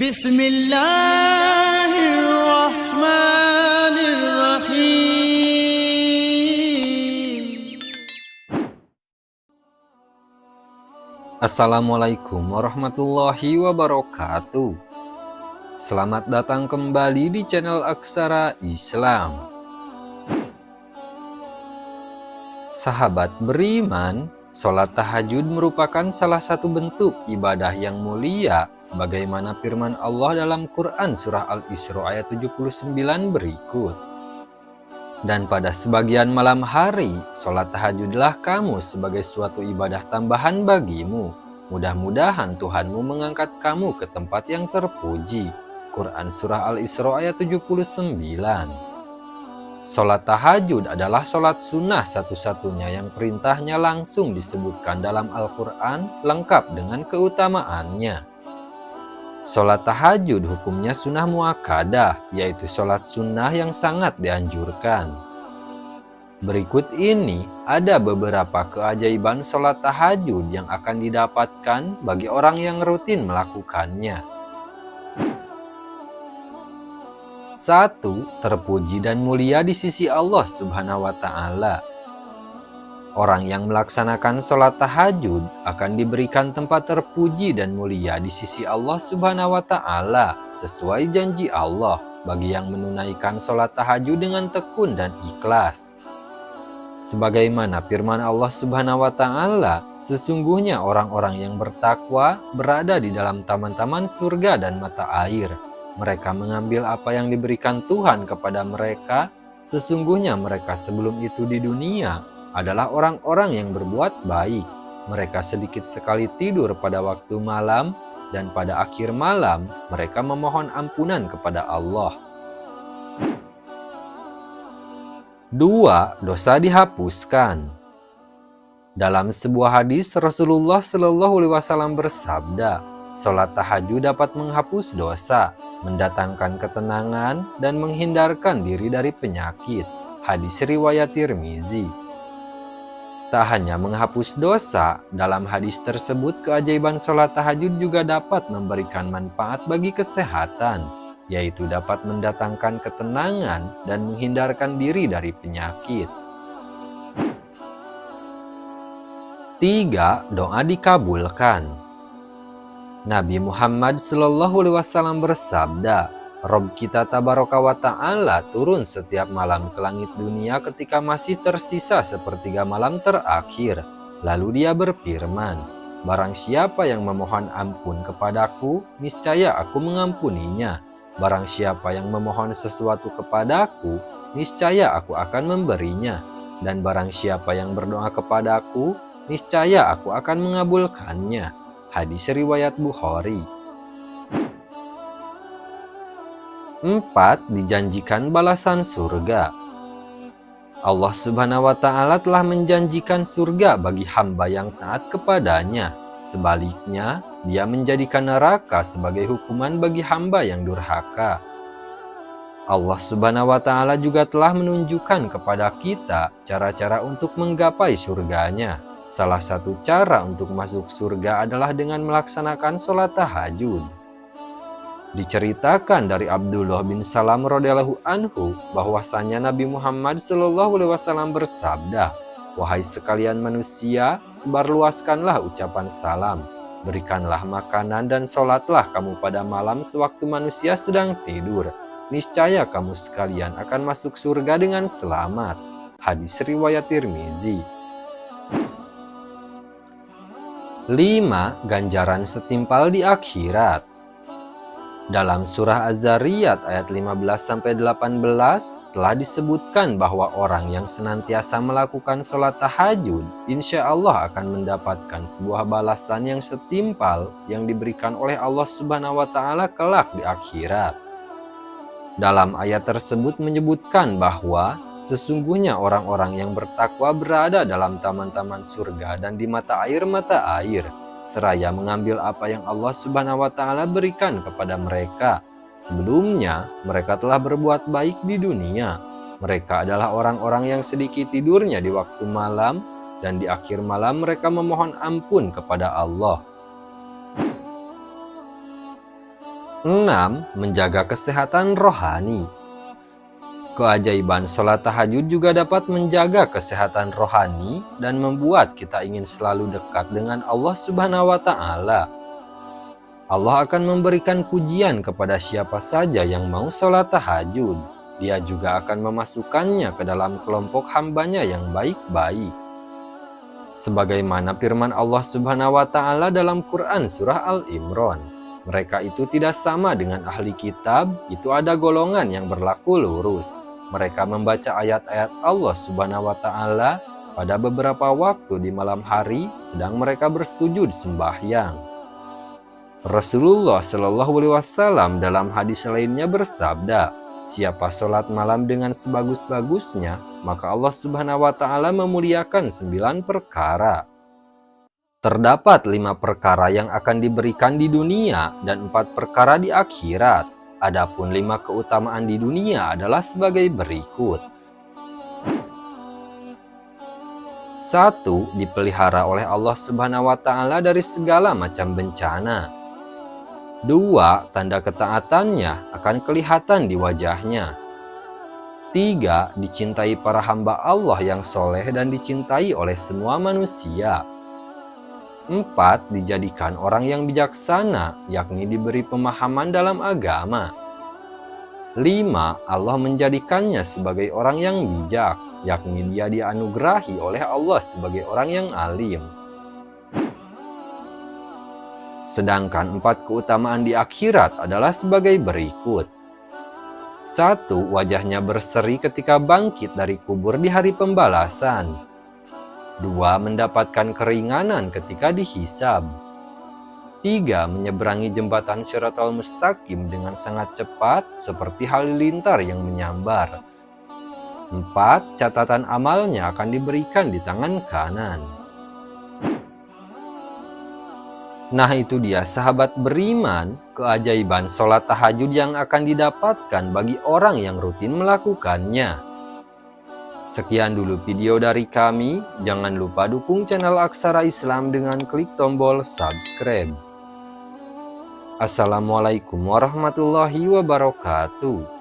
Bismillahirrahmanirrahim. Assalamualaikum warahmatullahi wabarakatuh. Selamat datang kembali di channel Aksara Islam. Sahabat beriman, sholat tahajud merupakan salah satu bentuk ibadah yang mulia sebagaimana firman Allah dalam Quran surah Al-Isra ayat 79 berikut. Dan pada sebagian malam hari, sholat tahajudlah kamu sebagai suatu ibadah tambahan bagimu. Mudah-mudahan Tuhanmu mengangkat kamu ke tempat yang terpuji. Quran surah Al-Isra ayat 79. Sholat tahajud adalah sholat sunnah satu-satunya yang perintahnya langsung disebutkan dalam Al-Quran lengkap dengan keutamaannya. Sholat tahajud hukumnya sunnah muakkadah, yaitu sholat sunnah yang sangat dianjurkan. Berikut ini ada beberapa keajaiban sholat tahajud yang akan didapatkan bagi orang yang rutin melakukannya. 1. Terpuji dan mulia di sisi Allah Subhanahu wa Ta'ala. Orang yang melaksanakan sholat tahajud akan diberikan tempat terpuji dan mulia di sisi Allah Subhanahu wa Ta'ala sesuai janji Allah bagi yang menunaikan sholat tahajud dengan tekun dan ikhlas. Sebagaimana firman Allah Subhanahu wa Ta'ala, sesungguhnya orang-orang yang bertakwa berada di dalam taman-taman surga dan mata air. Mereka mengambil apa yang diberikan Tuhan kepada mereka. Sesungguhnya mereka sebelum itu di dunia adalah orang-orang yang berbuat baik. Mereka sedikit sekali tidur pada waktu malam, dan pada akhir malam mereka memohon ampunan kepada Allah. 2. Dosa dihapuskan. Dalam sebuah hadis Rasulullah Shallallahu Alaihi Wasallam bersabda, sholat tahajud dapat menghapus dosa, mendatangkan ketenangan, dan menghindarkan diri dari penyakit. Hadis riwayat Tirmizi. Tak hanya menghapus dosa, dalam hadis tersebut keajaiban sholat tahajud juga dapat memberikan manfaat bagi kesehatan, yaitu dapat mendatangkan ketenangan dan menghindarkan diri dari penyakit. 3. Doa dikabulkan. Nabi Muhammad Shallallahu Alaihi Wasallam bersabda, Rob kita tabaraka wa ta'ala turun setiap malam ke langit dunia ketika masih tersisa sepertiga malam terakhir. Lalu dia berfirman, barang siapa yang memohon ampun kepadaku, niscaya aku mengampuninya. Barang siapa yang memohon sesuatu kepadaku, niscaya aku akan memberinya. Dan barang siapa yang berdoa kepadaku, niscaya aku akan mengabulkannya. Hadis riwayat Bukhari. 4. Dijanjikan balasan surga. Allah Subhanahu wa Ta'ala telah menjanjikan surga bagi hamba yang taat kepadanya. Sebaliknya, Dia menjadikan neraka sebagai hukuman bagi hamba yang durhaka. Allah Subhanahu wa Ta'ala juga telah menunjukkan kepada kita cara-cara untuk menggapai surganya. Salah satu cara untuk masuk surga adalah dengan melaksanakan sholat tahajud. Diceritakan dari Abdullah bin Salam radhiyallahu anhu bahwasanya Nabi Muhammad Shallallahu Alaihi Wasallam bersabda, wahai sekalian manusia, sebarluaskanlah ucapan salam, berikanlah makanan dan sholatlah kamu pada malam sewaktu manusia sedang tidur. Niscaya kamu sekalian akan masuk surga dengan selamat. Hadis riwayat Tirmizi. 5. Ganjaran setimpal di akhirat. Dalam surah Az-Zariyat ayat 15-18 telah disebutkan bahwa orang yang senantiasa melakukan sholat tahajud insya Allah akan mendapatkan sebuah balasan yang setimpal yang diberikan oleh Allah Subhanahu wa Ta'ala kelak di akhirat. Dalam ayat tersebut menyebutkan bahwa sesungguhnya orang-orang yang bertakwa berada dalam taman-taman surga dan di mata air, seraya mengambil apa yang Allah Subhanahu wa Ta'ala berikan kepada mereka. Sebelumnya, mereka telah berbuat baik di dunia. Mereka adalah orang-orang yang sedikit tidurnya di waktu malam, dan di akhir malam mereka memohon ampun kepada Allah. 6. Menjaga kesehatan rohani. Keajaiban sholat tahajud juga dapat menjaga kesehatan rohani dan membuat kita ingin selalu dekat dengan Allah Subhanahu wa Ta'ala. Allah akan memberikan pujian kepada siapa saja yang mau sholat tahajud. Dia juga akan memasukkannya ke dalam kelompok hambanya yang baik-baik. Sebagaimana firman Allah Subhanahu wa Ta'ala dalam Quran Surah Al-Imran, mereka itu tidak sama dengan ahli kitab, itu ada golongan yang berlaku lurus. Mereka membaca ayat-ayat Allah Subhanahu wa Ta'ala pada beberapa waktu di malam hari, sedang mereka bersujud sembahyang. Rasulullah Shallallahu Alaihi Wasallam dalam hadis lainnya bersabda, siapa sholat malam dengan sebagus-bagusnya, maka Allah Subhanahu wa Ta'ala memuliakan 9 perkara. Terdapat 5 perkara yang akan diberikan di dunia dan 4 perkara di akhirat. Adapun 5 keutamaan di dunia adalah sebagai berikut. 1. Dipelihara oleh Allah Subhanahu wa Ta'ala dari segala macam bencana. 2. Tanda ketaatannya akan kelihatan di wajahnya. 3. Dicintai para hamba Allah yang soleh dan dicintai oleh semua manusia. 4. Dijadikan orang yang bijaksana, yakni diberi pemahaman dalam agama. 5. Allah menjadikannya sebagai orang yang bijak, yakni dia dianugerahi oleh Allah sebagai orang yang alim. Sedangkan 4 keutamaan di akhirat adalah sebagai berikut. 1. Wajahnya berseri ketika bangkit dari kubur di hari pembalasan. 2. Mendapatkan keringanan ketika dihisab. 3. Menyeberangi jembatan Shiratal Mustaqim dengan sangat cepat seperti halilintar yang menyambar. 4. Catatan amalnya akan diberikan di tangan kanan. Nah, itu dia sahabat beriman, keajaiban sholat tahajud yang akan didapatkan bagi orang yang rutin melakukannya. Sekian dulu video dari kami, jangan lupa dukung channel Aksara Islam dengan klik tombol subscribe. Assalamualaikum warahmatullahi wabarakatuh.